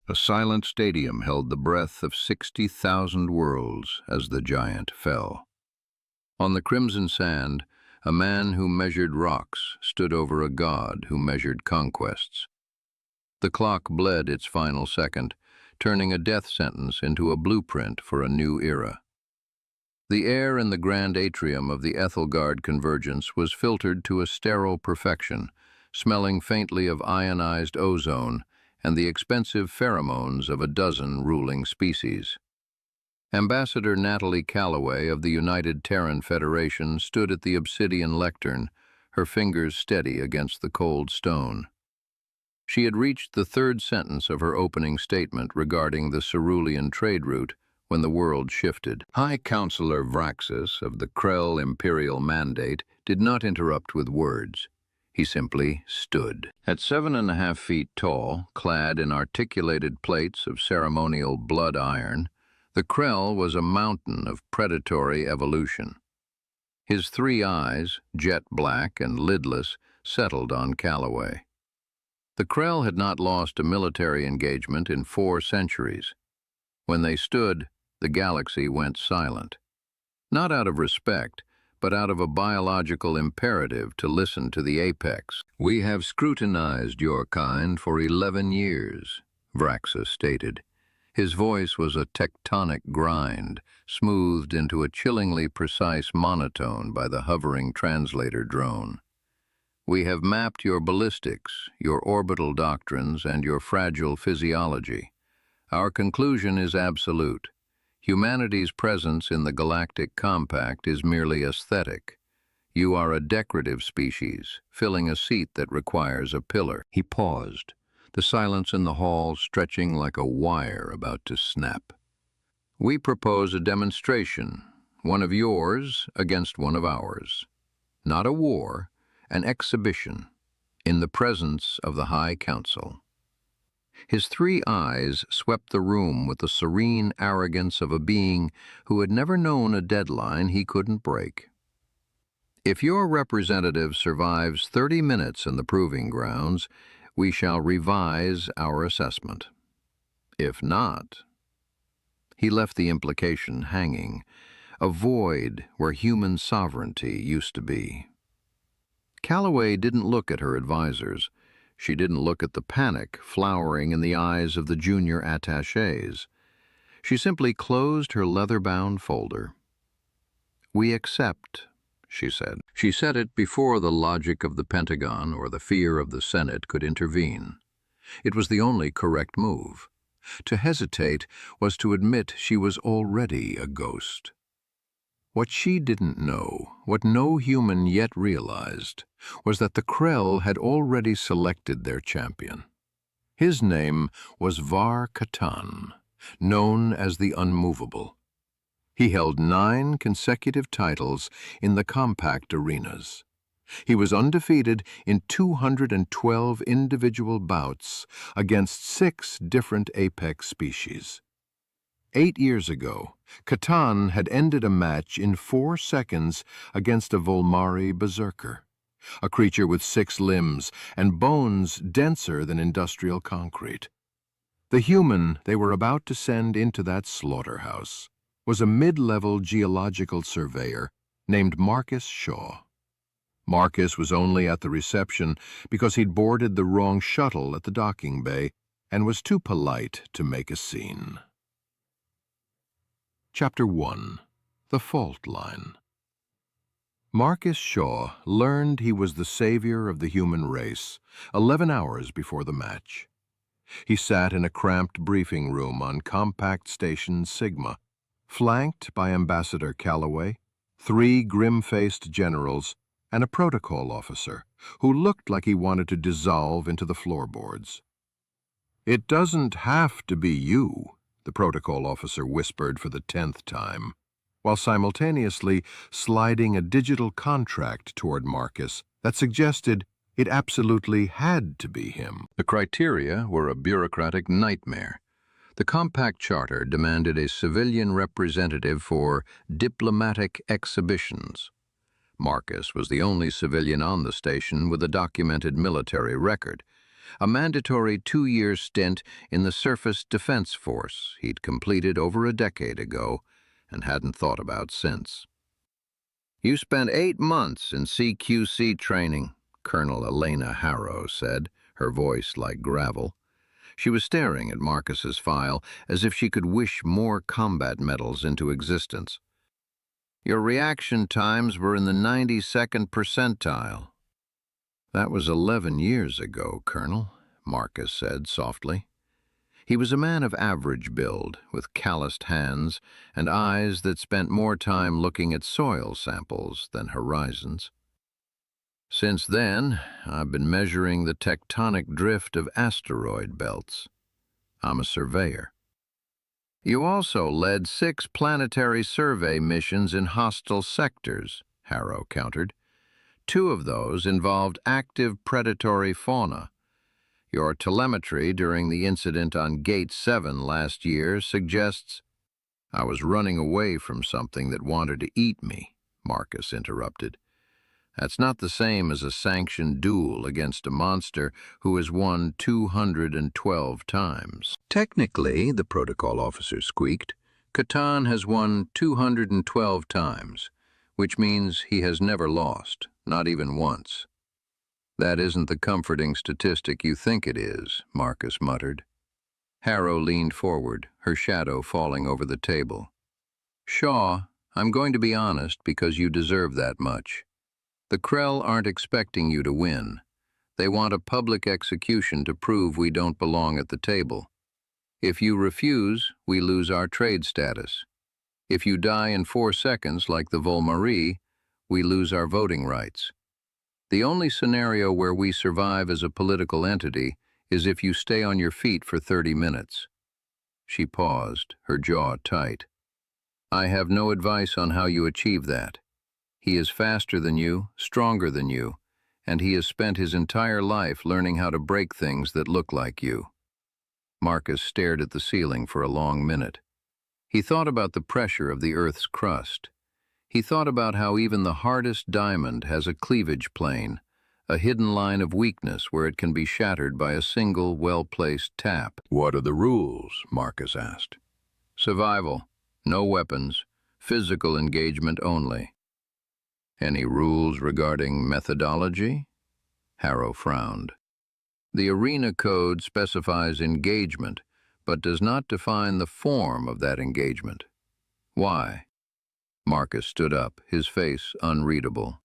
A silent stadium held the breath of 60,000 worlds as the giant fell. On the crimson sand, a man who measured rocks stood over a god who measured conquests. The clock bled its final second, turning a death sentence into a blueprint for a new era. The air in the grand atrium of the Ethelgard Convergence was filtered to a sterile perfection, smelling faintly of ionized ozone and the expensive pheromones of a dozen ruling species. Ambassador Natalie Calloway of the United Terran Federation stood at the obsidian lectern, her fingers steady against the cold stone. She had reached the third sentence of her opening statement regarding the cerulean trade route when the world shifted. High Counselor Vraxis of the Krell Imperial Mandate did not interrupt with words. He simply stood. At 7.5 feet tall, clad in articulated plates of ceremonial blood iron, the Krell was a mountain of predatory evolution. His three eyes, jet black and lidless, settled on Calloway. The Krell had not lost a military engagement in 4 centuries. When they stood, the galaxy went silent. Not out of respect, but out of a biological imperative to listen to the apex. "We have scrutinized your kind for 11 years, Vraxis stated. His voice was a tectonic grind, smoothed into a chillingly precise monotone by the hovering translator drone. We have mapped your ballistics, your orbital doctrines, and your fragile physiology. Our conclusion is absolute. Humanity's presence in the Galactic Compact is merely aesthetic. You are a decorative species, filling a seat that requires a pillar." He paused, the silence in the hall stretching like a wire about to snap. "We propose a demonstration, one of yours against one of ours. Not a war, an exhibition, in the presence of the High Council." His three eyes swept the room with the serene arrogance of a being who had never known a deadline he couldn't break. "If your representative survives 30 minutes in the proving grounds, we shall revise our assessment. If not—" He left the implication hanging, a void where human sovereignty used to be. Calloway didn't look at her advisors. She didn't look at the panic flowering in the eyes of the junior attachés. She simply closed her leather-bound folder. "We accept," she said. She said it before the logic of the Pentagon or the fear of the Senate could intervene. It was the only correct move. To hesitate was to admit she was already a ghost. What she didn't know, what no human yet realized, was that the Krell had already selected their champion. His name was Var Katan, known as the Unmovable. He held 9 consecutive titles in the compact arenas. He was undefeated in 212 individual bouts against 6 different apex species. 8 years ago, Katan had ended a match in 4 seconds against a Volmari berserker, a creature with 6 limbs and bones denser than industrial concrete. The human they were about to send into that slaughterhouse was a mid-level geological surveyor named Marcus Shaw. Marcus was only at the reception because he'd boarded the wrong shuttle at the docking bay and was too polite to make a scene. Chapter 1. The Fault Line. Marcus Shaw learned he was the savior of the human race 11 hours before the match. He sat in a cramped briefing room on Compact Station Sigma, flanked by Ambassador Calloway, 3 grim-faced generals, and a protocol officer who looked like he wanted to dissolve into the floorboards. "It doesn't have to be you," the protocol officer whispered for the 10th time, while simultaneously sliding a digital contract toward Marcus that suggested it absolutely had to be him. The criteria were a bureaucratic nightmare. The Compact Charter demanded a civilian representative for diplomatic exhibitions. Marcus was the only civilian on the station with a documented military record, a mandatory 2-year stint in the Surface Defense Force he'd completed over a decade ago and hadn't thought about since. "You spent 8 months in CQC training," Colonel Elena Harrow said, her voice like gravel. She was staring at Marcus's file as if she could wish more combat medals into existence. "Your reaction times were in the 92nd percentile." "That was 11 years ago, Colonel," Marcus said softly. He was a man of average build, with calloused hands and eyes that spent more time looking at soil samples than horizons. "Since then, I've been measuring the tectonic drift of asteroid belts. I'm a surveyor." "You also led 6 planetary survey missions in hostile sectors," Harrow countered. 2 of those involved active predatory fauna. Your telemetry during the incident on Gate 7 last year suggests—" "I was running away from something that wanted to eat me," Marcus interrupted. "That's not the same as a sanctioned duel against a monster who has won 212 times. "Technically," the protocol officer squeaked, "Catan has won 212 times, which means he has never lost, not even once." "That isn't the comforting statistic you think it is," Marcus muttered. Harrow leaned forward, her shadow falling over the table. "Shaw, I'm going to be honest because you deserve that much. The Krell aren't expecting you to win. They want a public execution to prove we don't belong at the table. If you refuse, we lose our trade status. If you die in 4 seconds like the Volmarie, we lose our voting rights. The only scenario where we survive as a political entity is if you stay on your feet for 30 minutes. She paused, her jaw tight. "I have no advice on how you achieve that. He is faster than you, stronger than you, and he has spent his entire life learning how to break things that look like you." Marcus stared at the ceiling for a long minute. He thought about the pressure of the Earth's crust. He thought about how even the hardest diamond has a cleavage plane, a hidden line of weakness where it can be shattered by a single, well-placed tap. "What are the rules?" Marcus asked. "Survival, no weapons, physical engagement only." "Any rules regarding methodology?" Harrow frowned. "The Arena Code specifies engagement, but does not define the form of that engagement." "Why?" Marcus stood up, his face unreadable.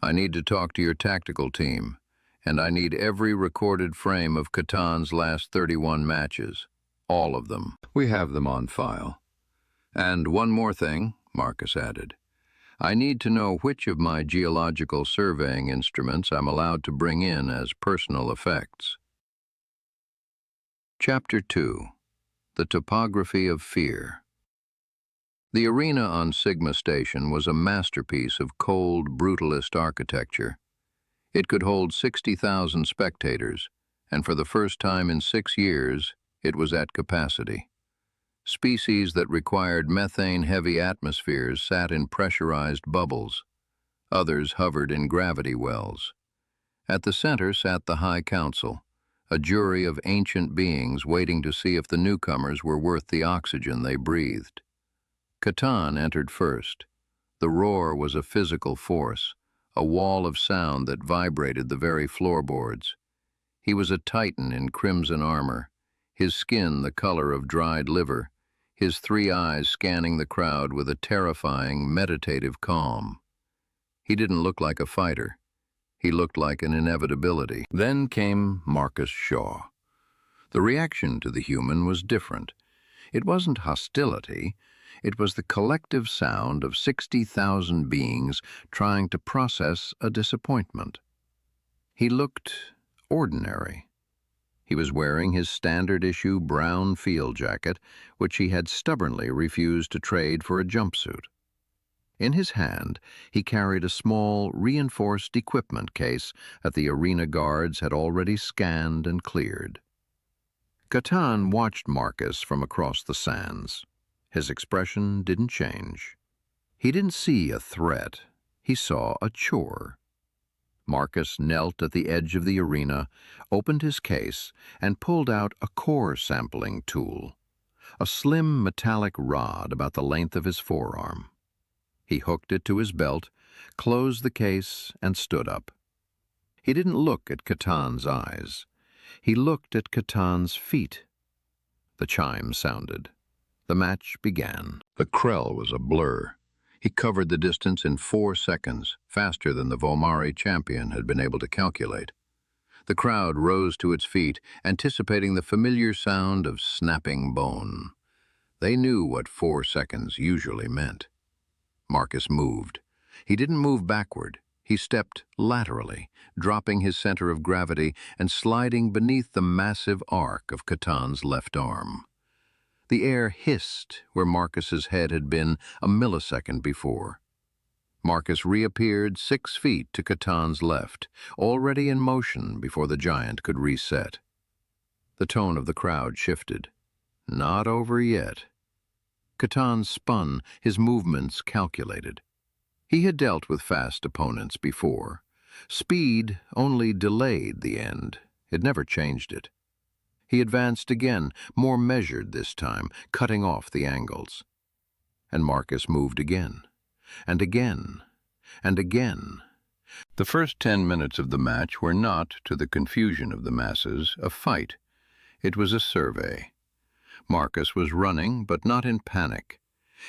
"I need to talk to your tactical team, and I need every recorded frame of Catan's last 31 matches. All of them. We have them on file. And one more thing," Marcus added. "I need to know which of my geological surveying instruments I'm allowed to bring in as personal effects." Chapter 2. The Topography of Fear. The arena on Sigma Station was a masterpiece of cold, brutalist architecture. It could hold 60,000 spectators, and for the first time in 6 years, it was at capacity. Species that required methane-heavy atmospheres sat in pressurized bubbles. Others hovered in gravity wells. At the center sat the High Council, a jury of ancient beings waiting to see if the newcomers were worth the oxygen they breathed. Catan entered first. The roar was a physical force, a wall of sound that vibrated the very floorboards. He was a titan in crimson armor, his skin the color of dried liver, his 3 eyes scanning the crowd with a terrifying, meditative calm. He didn't look like a fighter. He looked like an inevitability. Then came Marcus Shaw. The reaction to the human was different. It wasn't hostility. It was the collective sound of 60,000 beings trying to process a disappointment. He looked ordinary. He was wearing his standard-issue brown field jacket, which he had stubbornly refused to trade for a jumpsuit. In his hand, he carried a small, reinforced equipment case that the arena guards had already scanned and cleared. Catan watched Marcus from across the sands. His expression didn't change. He didn't see a threat. He saw a chore. Marcus knelt at the edge of the arena, opened his case, and pulled out a core sampling tool, a slim metallic rod about the length of his forearm. He hooked it to his belt, closed the case, and stood up. He didn't look at Catan's eyes. He looked at Catan's feet. The chime sounded. The match began. The Krell was a blur. He covered the distance in 4 seconds, faster than the Volmari champion had been able to calculate. The crowd rose to its feet, anticipating the familiar sound of snapping bone. They knew what 4 seconds usually meant. Marcus moved. He didn't move backward. He stepped laterally, dropping his center of gravity and sliding beneath the massive arc of Catan's left arm. The air hissed where Marcus's head had been a millisecond before. Marcus reappeared 6 feet to Catan's left, already in motion before the giant could reset. The tone of the crowd shifted. Not over yet. Catan spun, his movements calculated. He had dealt with fast opponents before. Speed only delayed the end. It never changed it. He advanced again, more measured this time, cutting off the angles. And Marcus moved again, and again, and again. The first 10 minutes of the match were not, to the confusion of the masses, a fight. It was a survey. Marcus was running, but not in panic.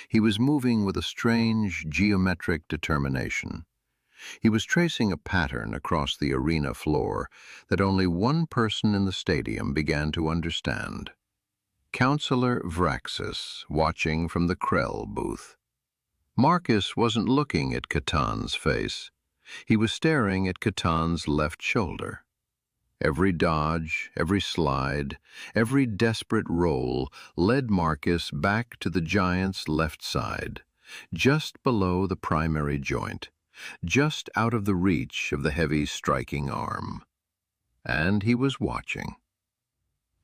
He was moving with a strange geometric determination. He was tracing a pattern across the arena floor that only one person in the stadium began to understand. Counselor Vraxis, watching from the Krell booth. Marcus wasn't looking at Catan's face. He was staring at Catan's left shoulder. Every dodge, every slide, every desperate roll led Marcus back to the giant's left side, just below the primary joint, just out of the reach of the heavy striking arm. And he was watching.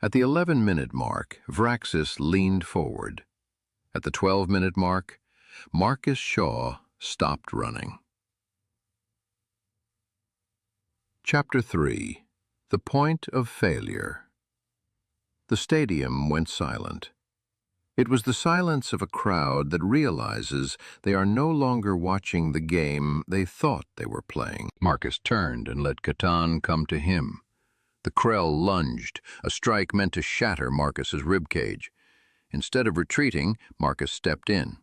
At the 11-minute mark, Vraxis leaned forward. At the 12-minute mark, Marcus Shaw stopped running. Chapter 3. The Point of Failure. The stadium went silent. It was the silence of a crowd that realizes they are no longer watching the game they thought they were playing. Marcus turned and let Catan come to him. The Krell lunged, a strike meant to shatter Marcus's ribcage. Instead of retreating, Marcus stepped in.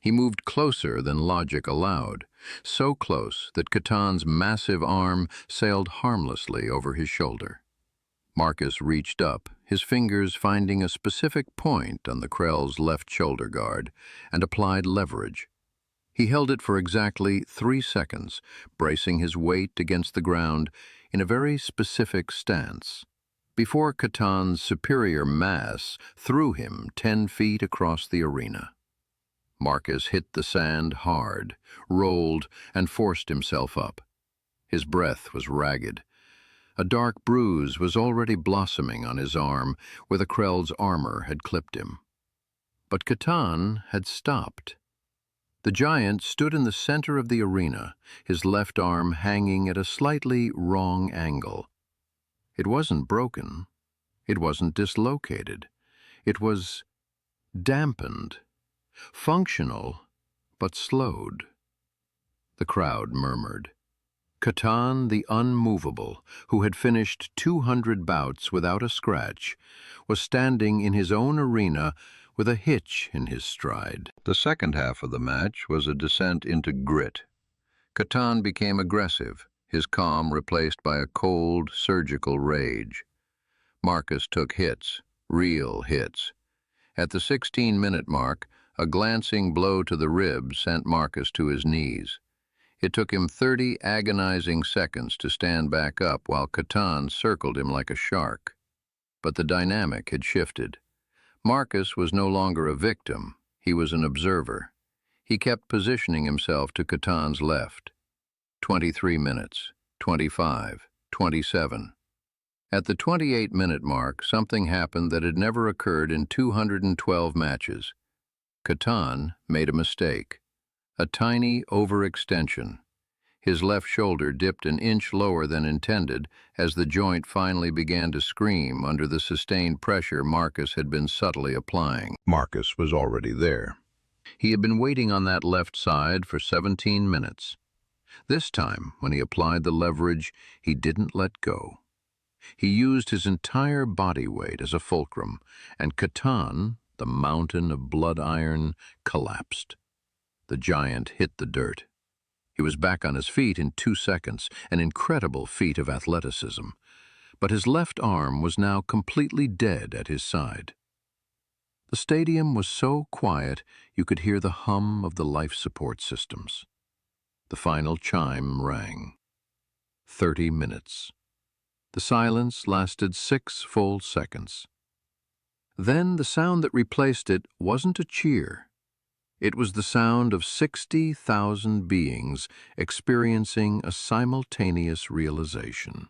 He moved closer than logic allowed, so close that Catan's massive arm sailed harmlessly over his shoulder. Marcus reached up, his fingers finding a specific point on the Krell's left shoulder guard, and applied leverage. He held it for exactly 3 seconds, bracing his weight against the ground in a very specific stance, before Catan's superior mass threw him 10 feet across the arena. Marcus hit the sand hard, rolled, and forced himself up. His breath was ragged. A dark bruise was already blossoming on his arm where the Krell's armor had clipped him. But Catan had stopped. The giant stood in the center of the arena, his left arm hanging at a slightly wrong angle. It wasn't broken. It wasn't dislocated. It was dampened. Functional, but slowed. The crowd murmured. Catan the unmovable, who had finished 200 bouts without a scratch, was standing in his own arena with a hitch in his stride. The second half of the match was a descent into grit. Catan became aggressive, his calm replaced by a cold, surgical rage. Marcus took hits, real hits. At the 16-minute mark, a glancing blow to the rib sent Marcus to his knees. It took him 30 agonizing seconds to stand back up while Catan circled him like a shark. But the dynamic had shifted. Marcus was no longer a victim, he was an observer. He kept positioning himself to Catan's left. 23 minutes, 25, 27. At the 28-minute mark, something happened that had never occurred in 212 matches. Catan made a mistake. A tiny overextension. His left shoulder dipped an inch lower than intended as the joint finally began to scream under the sustained pressure Marcus had been subtly applying. Marcus was already there. He had been waiting on that left side for 17 minutes. This time, when he applied the leverage, he didn't let go. He used his entire body weight as a fulcrum, and Catan, the mountain of blood iron, collapsed. The giant hit the dirt. He was back on his feet in 2 seconds, an incredible feat of athleticism. But his left arm was now completely dead at his side. The stadium was so quiet you could hear the hum of the life support systems. The final chime rang. 30 minutes. The silence lasted 6 full seconds. Then the sound that replaced it wasn't a cheer. It was the sound of 60,000 beings experiencing a simultaneous realization.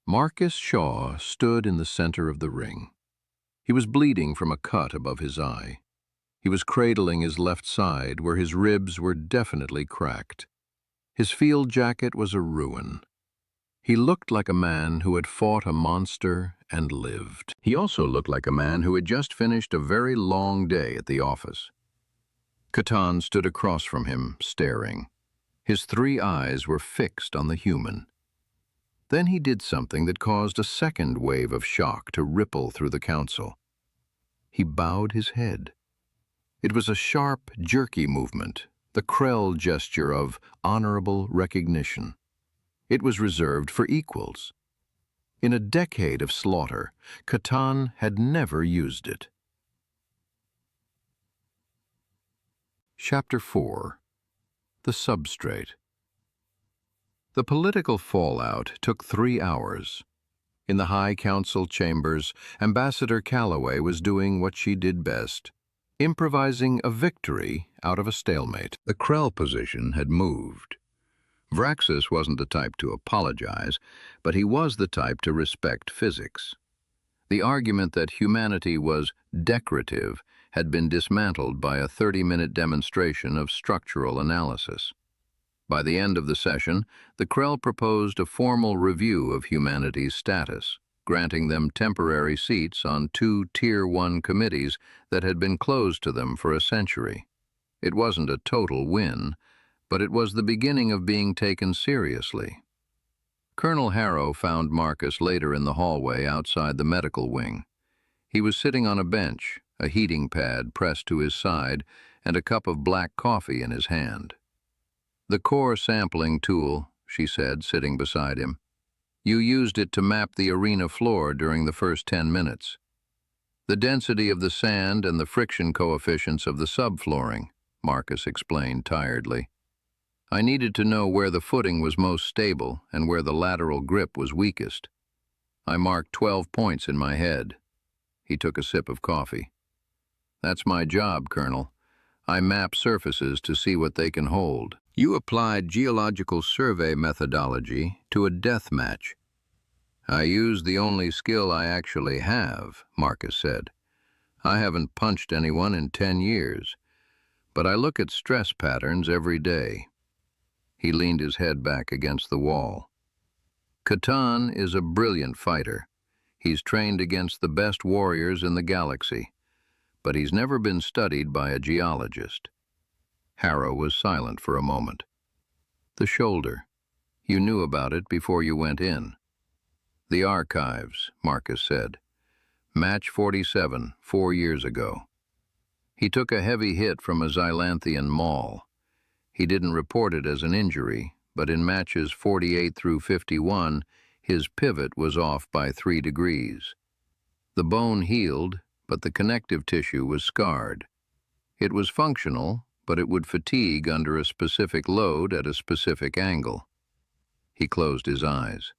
Marcus Shaw stood in the center of the ring. He was bleeding from a cut above his eye. He was cradling his left side, where his ribs were definitely cracked. His field jacket was a ruin. He looked like a man who had fought a monster and lived. He also looked like a man who had just finished a very long day at the office. Catan stood across from him, staring. His 3 eyes were fixed on the human. Then he did something that caused a second wave of shock to ripple through the council. He bowed his head. It was a sharp, jerky movement, the Krell gesture of honorable recognition. It was reserved for equals. In a decade of slaughter, Catan had never used it. Chapter 4. The Substrate. The political fallout took 3 hours. In the High Council chambers, Ambassador Calloway was doing what she did best, improvising a victory out of a stalemate. The Krell position had moved. Vraxis wasn't the type to apologize, but he was the type to respect physics. The argument that humanity was decorative had been dismantled by a 30-minute demonstration of structural analysis. By the end of the session, the Krell proposed a formal review of humanity's status, granting them temporary seats on 2 Tier 1 committees that had been closed to them for a century. It wasn't a total win, but it was the beginning of being taken seriously. Colonel Harrow found Marcus later in the hallway outside the medical wing. He was sitting on a bench, a heating pad pressed to his side, and a cup of black coffee in his hand. "The core sampling tool," she said, sitting beside him. "You used it to map the arena floor during the first 10 minutes. The density of the sand and the friction coefficients of the subflooring," Marcus explained tiredly. "I needed to know where the footing was most stable and where the lateral grip was weakest. I marked 12 points in my head." He took a sip of coffee. "That's my job, Colonel. I map surfaces to see what they can hold." "You applied geological survey methodology to a death match." "I used the only skill I actually have," Marcus said. "I haven't punched anyone in 10 years, but I look at stress patterns every day." He leaned his head back against the wall. "Catan is a brilliant fighter. He's trained against the best warriors in the galaxy, but he's never been studied by a geologist." Harrow was silent for a moment. "The shoulder. You knew about it before you went in." "The archives," Marcus said. "Match 47, 4 years ago. He took a heavy hit from a Xylanthian maul. He didn't report it as an injury, but in matches 48 through 51, his pivot was off by 3 degrees. The bone healed, but the connective tissue was scarred. It was functional, but it would fatigue under a specific load at a specific angle." He closed his eyes.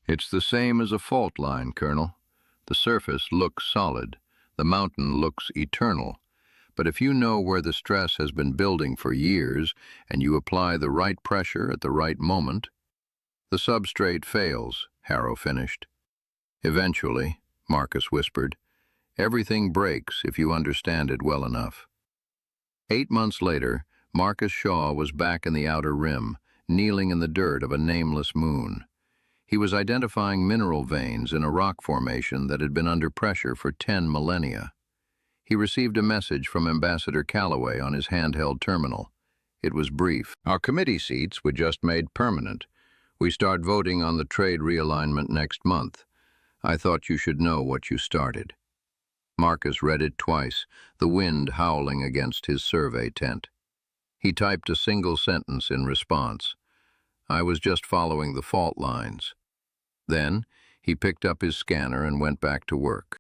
"It's the same as a fault line, Colonel. The surface looks solid. The mountain looks eternal. But if you know where the stress has been building for years and you apply the right pressure at the right moment—" "The substrate fails," Harrow finished. "Eventually," Marcus whispered. "Everything breaks if you understand it well enough." 8 months later, Marcus Shaw was back in the Outer Rim, kneeling in the dirt of a nameless moon. He was identifying mineral veins in a rock formation that had been under pressure for 10 millennia. He received a message from Ambassador Calloway on his handheld terminal. It was brief. Our committee seats were just made permanent. We start voting on the trade realignment next month. I thought you should know what you started. Marcus read it twice, the wind howling against his survey tent. He typed a single sentence in response. I was just following the fault lines. Then, he picked up his scanner and went back to work.